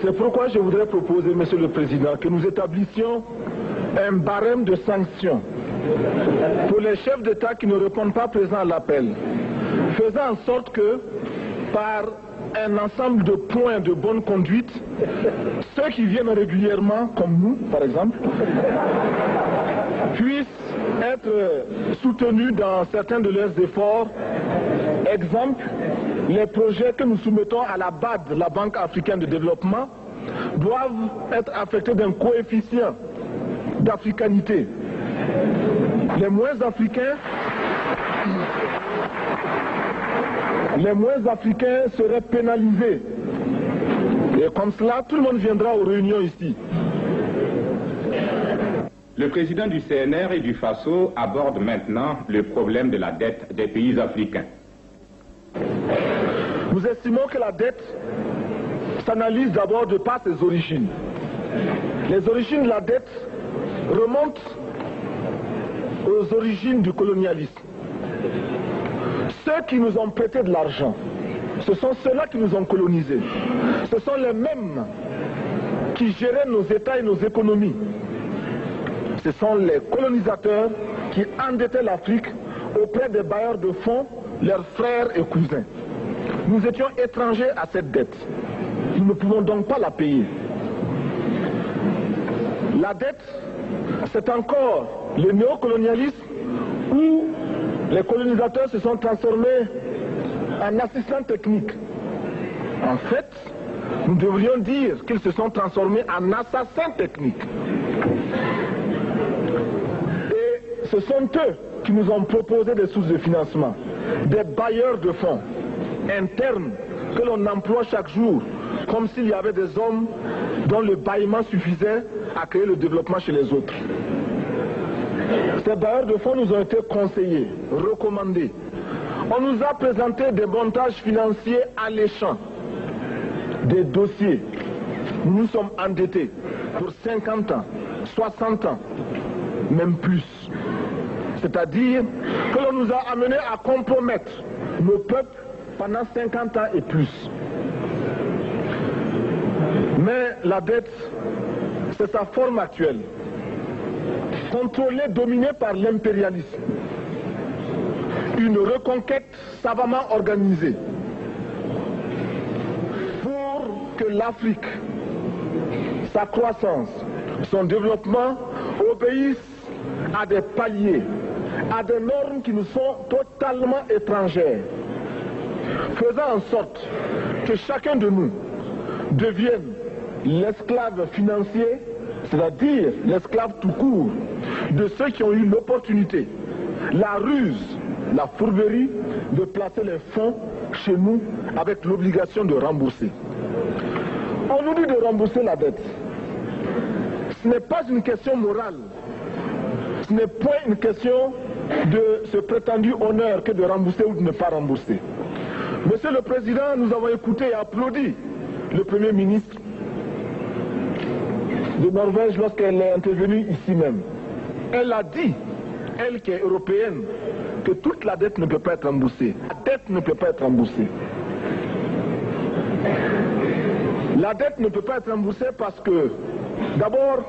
C'est pourquoi je voudrais proposer, Monsieur le Président, que nous établissions un barème de sanctions pour les chefs d'État qui ne répondent pas présents à l'appel, faisant en sorte que, par un ensemble de points de bonne conduite, ceux qui viennent régulièrement, comme nous par exemple, puissent être soutenus dans certains de leurs efforts. Exemple, les projets que nous soumettons à la BAD, la Banque africaine de développement, doivent être affectés d'un coefficient d'africanité. Les moins africains seraient pénalisés. Et comme cela, tout le monde viendra aux réunions ici. Le président du CNR et du FASO aborde maintenant le problème de la dette des pays africains. Nous estimons que la dette s'analyse d'abord de par ses origines. Les origines de la dette remontent aux origines du colonialisme. Ceux qui nous ont prêté de l'argent, ce sont ceux-là qui nous ont colonisés. Ce sont les mêmes qui géraient nos États et nos économies. Ce sont les colonisateurs qui endettaient l'Afrique auprès des bailleurs de fonds, leurs frères et cousins. Nous étions étrangers à cette dette. Nous ne pouvons donc pas la payer. La dette, c'est encore le néocolonialisme où les colonisateurs se sont transformés en assistants techniques. En fait, nous devrions dire qu'ils se sont transformés en assassins techniques. Et ce sont eux qui nous ont proposé des sources de financement, des bailleurs de fonds internes que l'on emploie chaque jour, comme s'il y avait des hommes dont le bâillement suffisait à créer le développement chez les autres. Ces bailleurs de fonds nous ont été conseillés, recommandés. On nous a présenté des montages financiers alléchants, des dossiers. Nous nous sommes endettés pour 50 ans, 60 ans, même plus. C'est-à-dire que l'on nous a amenés à compromettre nos peuples pendant 50 ans et plus. Mais la dette, c'est sa forme actuelle. Contrôlée, dominée par l'impérialisme. Une reconquête savamment organisée pour que l'Afrique, sa croissance, son développement obéissent à des paliers, à des normes qui nous sont totalement étrangères, faisant en sorte que chacun de nous devienne l'esclave financier, c'est-à-dire l'esclave tout court, de ceux qui ont eu l'opportunité, la ruse, la fourberie de placer les fonds chez nous avec l'obligation de rembourser. On nous dit de rembourser la dette. Ce n'est pas une question morale. Ce n'est point une question de ce prétendu honneur que de rembourser ou de ne pas rembourser. Monsieur le Président, nous avons écouté et applaudi le Premier ministre de Norvège lorsqu'elle est intervenue ici même. Elle a dit, elle qui est européenne, que toute la dette ne peut pas être remboursée. La dette ne peut pas être remboursée. La dette ne peut pas être remboursée parce que, d'abord,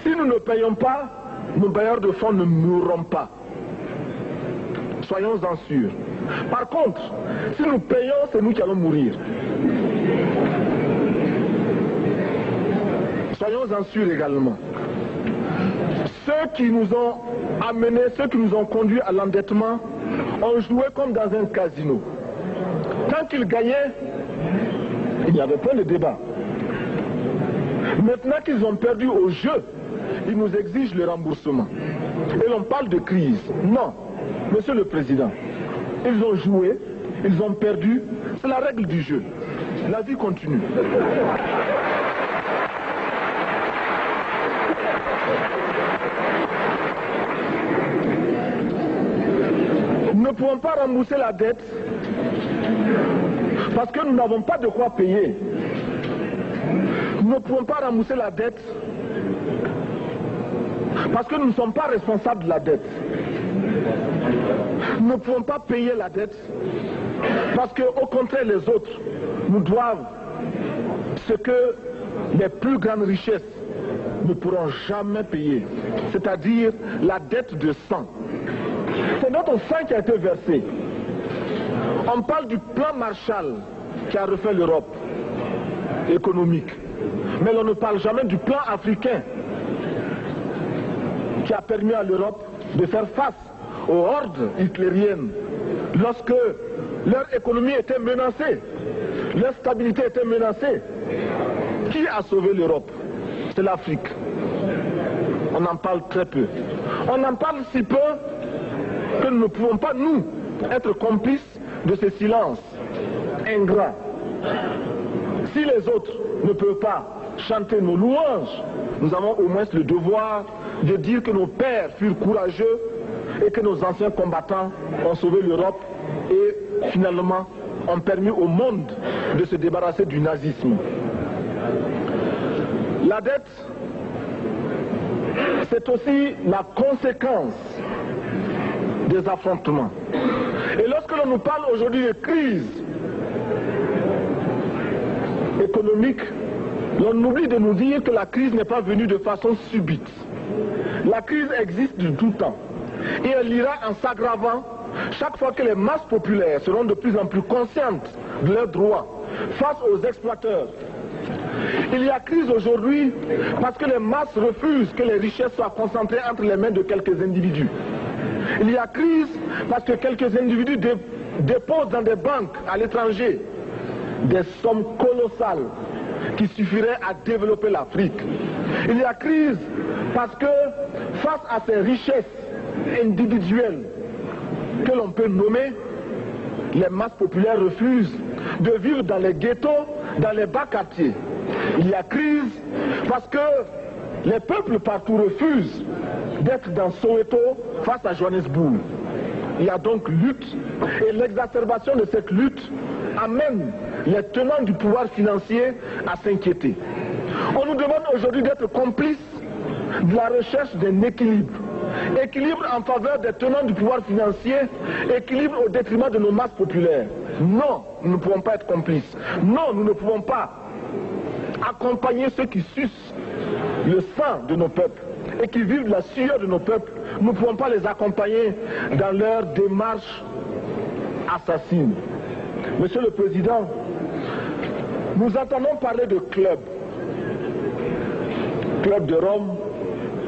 si nous ne payons pas, nos bailleurs de fonds ne mourront pas. Soyons-en sûrs. Par contre, si nous payons, c'est nous qui allons mourir. Soyons-en sûrs également. Ceux qui nous ont amenés, ceux qui nous ont conduits à l'endettement, ont joué comme dans un casino. Quand ils gagnaient, il n'y avait pas de débat. Maintenant qu'ils ont perdu au jeu, ils nous exigent le remboursement. Et l'on parle de crise. Non, Monsieur le Président, ils ont joué, ils ont perdu, c'est la règle du jeu. La vie continue. Nous ne pouvons pas rembourser la dette parce que nous n'avons pas de quoi payer. Nous ne pouvons pas rembourser la dette parce que nous ne sommes pas responsables de la dette. Nous ne pouvons pas payer la dette parce qu'au contraire les autres nous doivent ce que les plus grandes richesses ne pourront jamais payer, c'est-à-dire la dette de sang. C'est notre sang qui a été versé. On parle du plan Marshall qui a refait l'Europe économique, mais on ne parle jamais du plan africain qui a permis à l'Europe de faire face aux hordes hitlériennes lorsque leur économie était menacée, leur stabilité était menacée. Qui a sauvé l'Europe? C'est l'Afrique. On en parle très peu. On en parle si peu que nous ne pouvons pas, nous, être complices de ce silence ingrat. Si les autres ne peuvent pas chanter nos louanges, nous avons au moins le devoir de dire que nos pères furent courageux et que nos anciens combattants ont sauvé l'Europe et finalement ont permis au monde de se débarrasser du nazisme. La dette, c'est aussi la conséquence des affrontements. Et lorsque l'on nous parle aujourd'hui de crise économique, l'on oublie de nous dire que la crise n'est pas venue de façon subite. La crise existe de tout temps. Et elle ira en s'aggravant chaque fois que les masses populaires seront de plus en plus conscientes de leurs droits face aux exploiteurs. Il y a crise aujourd'hui parce que les masses refusent que les richesses soient concentrées entre les mains de quelques individus. Il y a crise parce que quelques individus déposent dans des banques à l'étranger des sommes colossales qui suffiraient à développer l'Afrique. Il y a crise parce que face à ces richesses individuelles que l'on peut nommer, les masses populaires refusent de vivre dans les ghettos, dans les bas quartiers. Il y a crise parce que les peuples partout refusent d'être dans Soweto face à Johannesburg. Il y a donc lutte et l'exacerbation de cette lutte amène les tenants du pouvoir financier à s'inquiéter. On nous demande aujourd'hui d'être complices de la recherche d'un équilibre. Équilibre en faveur des tenants du pouvoir financier, équilibre au détriment de nos masses populaires. Non, nous ne pouvons pas être complices. Non, nous ne pouvons pas accompagner ceux qui sucent le sang de nos peuples et qui vivent de la sueur de nos peuples. Nous ne pouvons pas les accompagner dans leur démarche assassine. Monsieur le Président, nous entendons parler de clubs. Club de Rome,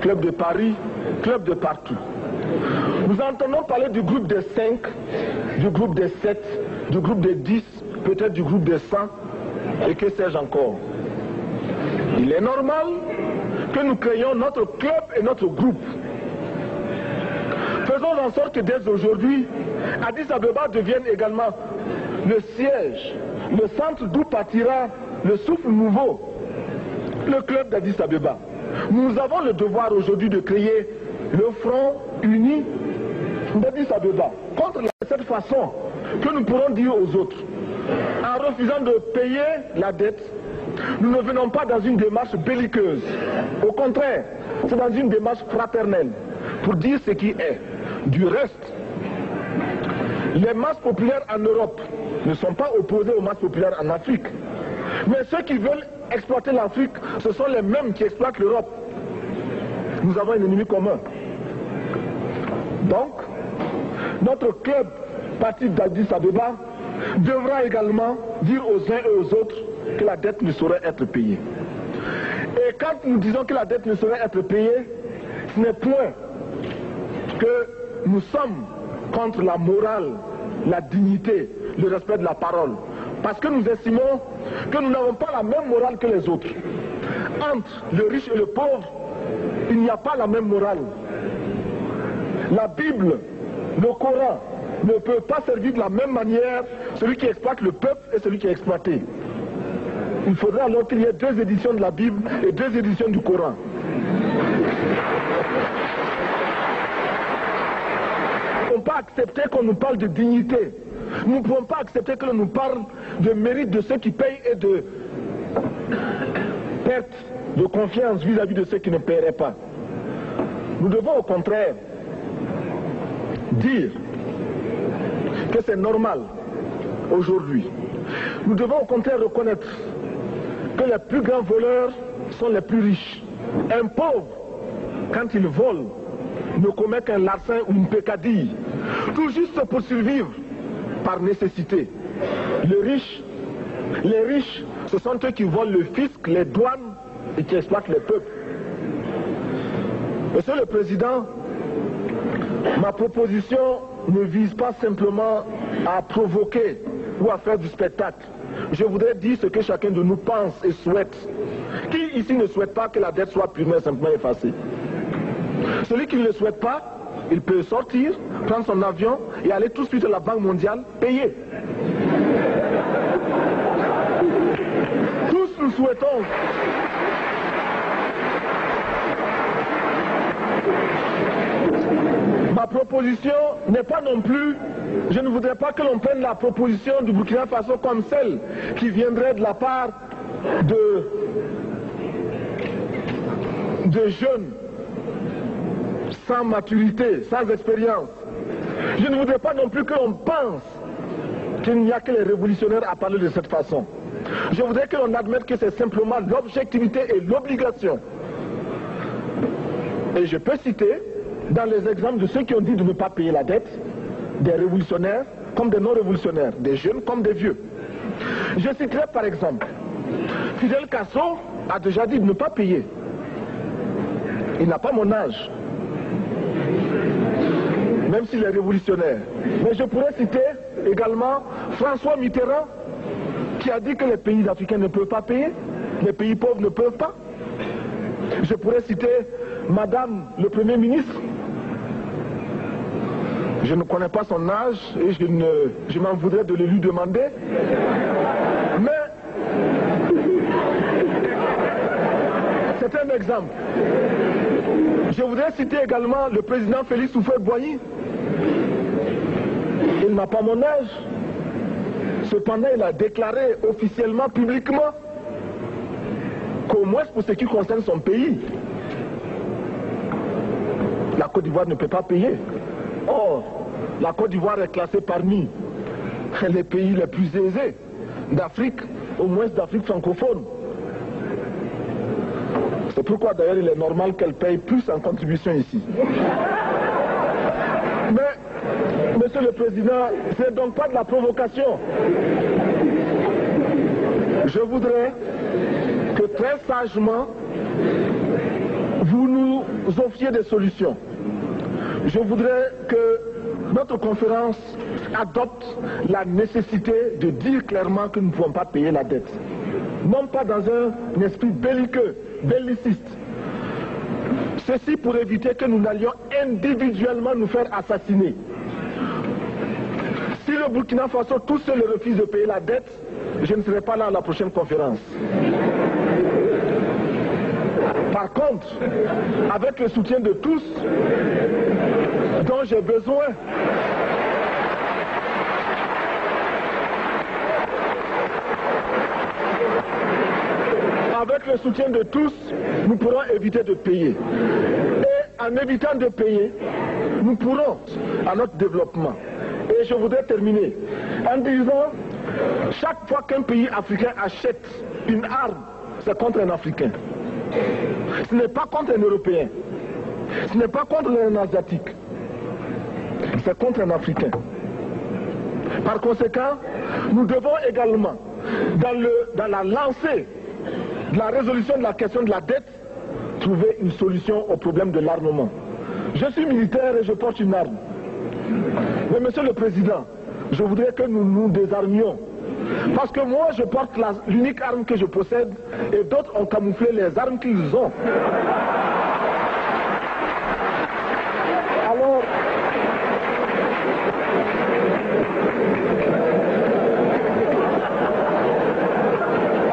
club de Paris, club de partout. Nous entendons parler du groupe des 5, du groupe des 7, du groupe des 10, peut-être du groupe des 100, et que sais-je encore. Il est normal que nous créions notre club et notre groupe. Faisons en sorte que dès aujourd'hui, Addis Abeba devienne également le siège, le centre d'où partira le souffle nouveau, le club d'Addis Abeba. Nous avons le devoir aujourd'hui de créer le front uni d'Addis Abeba contre cette façon que nous pourrons dire aux autres. En refusant de payer la dette, nous ne venons pas dans une démarche belliqueuse. Au contraire, c'est dans une démarche fraternelle pour dire ce qui est. Du reste, les masses populaires en Europe ne sont pas opposées aux masses populaires en Afrique. Mais ceux qui veulent exploiter l'Afrique, ce sont les mêmes qui exploitent l'Europe. Nous avons un ennemi commun. Donc, notre club, parti d'Addis Abeba, devra également dire aux uns et aux autres que la dette ne saurait être payée. Et quand nous disons que la dette ne saurait être payée, ce n'est point que nous sommes contre la morale, la dignité, le respect de la parole. Parce que nous estimons que nous n'avons pas la même morale que les autres. Entre le riche et le pauvre, il n'y a pas la même morale. La Bible, le Coran, ne peut pas servir de la même manière celui qui exploite le peuple et celui qui est exploité. Il faudrait alors qu'il y ait 2 éditions de la Bible et 2 éditions du Coran. Nous ne pouvons pas accepter qu'on nous parle de dignité. Nous ne pouvons pas accepter que l'on nous parle de mérite de ceux qui payent et de perte de confiance vis-à-vis de ceux qui ne paieraient pas. Nous devons au contraire dire que c'est normal aujourd'hui Nous devons au contraire reconnaître que les plus grands voleurs sont les plus riches. Un pauvre, quand il vole, ne commet qu'un larcin ou une peccadille, tout juste pour survivre par nécessité. Les riches, ce sont eux qui volent le fisc, les douanes et qui exploitent les peuples. Monsieur le Président, ma proposition ne vise pas simplement à provoquer ou à faire du spectacle. Je voudrais dire ce que chacun de nous pense et souhaite. Qui ici ne souhaite pas que la dette soit purement et simplement effacée? Celui qui ne le souhaite pas, il peut sortir, prendre son avion et aller tout de suite à la Banque mondiale payer. Tous nous souhaitons ma proposition n'est pas non plus, je ne voudrais pas que l'on prenne la proposition du Burkina Faso comme celle qui viendrait de la part de jeunes sans maturité, sans expérience. Je ne voudrais pas non plus que l'on pense qu'il n'y a que les révolutionnaires à parler de cette façon. Je voudrais que l'on admette que c'est simplement l'objectivité et l'obligation. Et je peux citer, dans les exemples de ceux qui ont dit de ne pas payer la dette, des révolutionnaires comme des non-révolutionnaires, des jeunes comme des vieux. Je citerai par exemple, Fidel Castro a déjà dit de ne pas payer. Il n'a pas mon âge, même s'il est révolutionnaire. Mais je pourrais citer également François Mitterrand, qui a dit que les pays africains ne peuvent pas payer, les pays pauvres ne peuvent pas. Je pourrais citer Madame le Premier ministre. Je ne connais pas son âge et je m'en voudrais de le lui demander. Mais c'est un exemple. Je voudrais citer également le président Félix Houphouët-Boigny. Il n'a pas mon âge. Cependant, il a déclaré officiellement, publiquement, qu'au moins pour ce qui concerne son pays, la Côte d'Ivoire ne peut pas payer. Or, la Côte d'Ivoire est classée parmi les pays les plus aisés d'Afrique, au moins d'Afrique francophone. C'est pourquoi d'ailleurs il est normal qu'elle paye plus en contribution ici. Mais, Monsieur le Président, ce n'est donc pas de la provocation. Je voudrais que très sagement, vous nous offriez des solutions. Je voudrais que notre conférence adopte la nécessité de dire clairement que nous ne pouvons pas payer la dette. Non pas dans un esprit belliqueux, belliciste. Ceci pour éviter que nous n'allions individuellement nous faire assassiner. Si le Burkina Faso tout seul refuse de payer la dette, je ne serai pas là à la prochaine conférence. Par contre, avec le soutien de tous, dont j'ai besoin, avec le soutien de tous, nous pourrons éviter de payer. Et en évitant de payer, nous pourrons à notre développement. Et je voudrais terminer en disant, chaque fois qu'un pays africain achète une arme, c'est contre un Africain. Ce n'est pas contre un Européen. Ce n'est pas contre un Asiatique. C'est contre un Africain. Par conséquent, nous devons également, dans la lancée de la résolution de la question de la dette, trouver une solution au problème de l'armement. Je suis militaire et je porte une arme. Mais Monsieur le Président, je voudrais que nous nous désarmions. Parce que moi, je porte l'unique arme que je possède et d'autres ont camouflé les armes qu'ils ont.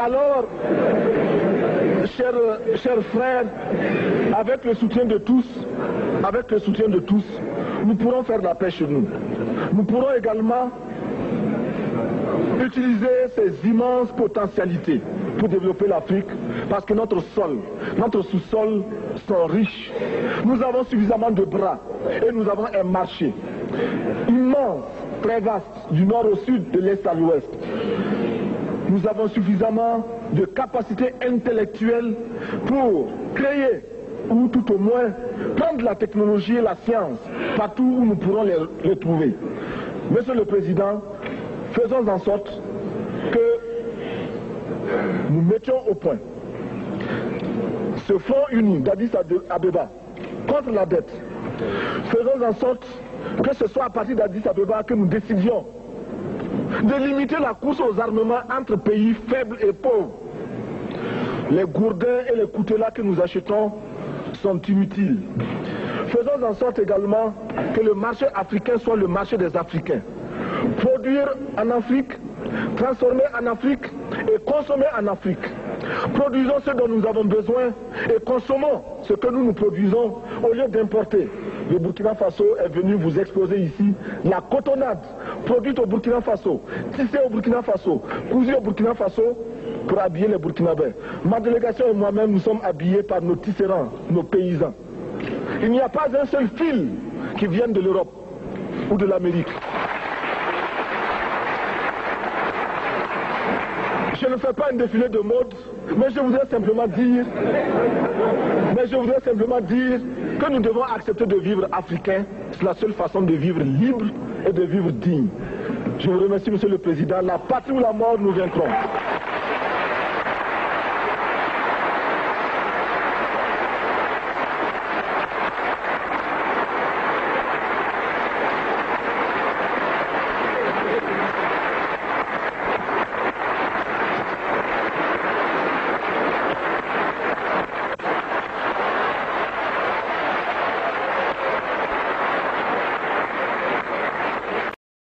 Alors, chers frères, avec le soutien de tous, nous pourrons faire la paix chez nous. Nous pourrons également utiliser ces immenses potentialités pour développer l'Afrique, parce que notre sous-sol sont riches. Nous avons suffisamment de bras et nous avons un marché immense, très vaste, du nord au sud, de l'est à l'ouest. nous avons suffisamment de capacité intellectuelle pour créer, ou tout au moins prendre la technologie et la science partout où nous pourrons les trouver. Monsieur le Président, faisons en sorte que nous mettions au point ce front uni d'Addis Abeba contre la dette. Faisons en sorte que ce soit à partir d'Addis Abeba que nous décidions de limiter la course aux armements entre pays faibles et pauvres. Les gourdins et les coutelas que nous achetons sont inutiles. Faisons en sorte également que le marché africain soit le marché des Africains. Produire en Afrique, transformer en Afrique et consommer en Afrique. Produisons ce dont nous avons besoin et consommons ce que nous produisons au lieu d'importer. Le Burkina Faso est venu vous exposer ici la cotonnade produite au Burkina Faso, tissée au Burkina Faso, cousue au Burkina Faso pour habiller les Burkinabés. Ma délégation et moi-même, nous sommes habillés par nos tisserands, nos paysans. Il n'y a pas un seul fil qui vienne de l'Europe ou de l'Amérique. Je ne fais pas un défilé de mode, mais je voudrais simplement dire que nous devons accepter de vivre africain. C'est la seule façon de vivre libre et de vivre digne. Je vous remercie, Monsieur le Président. La patrie ou la mort, nous vaincrons.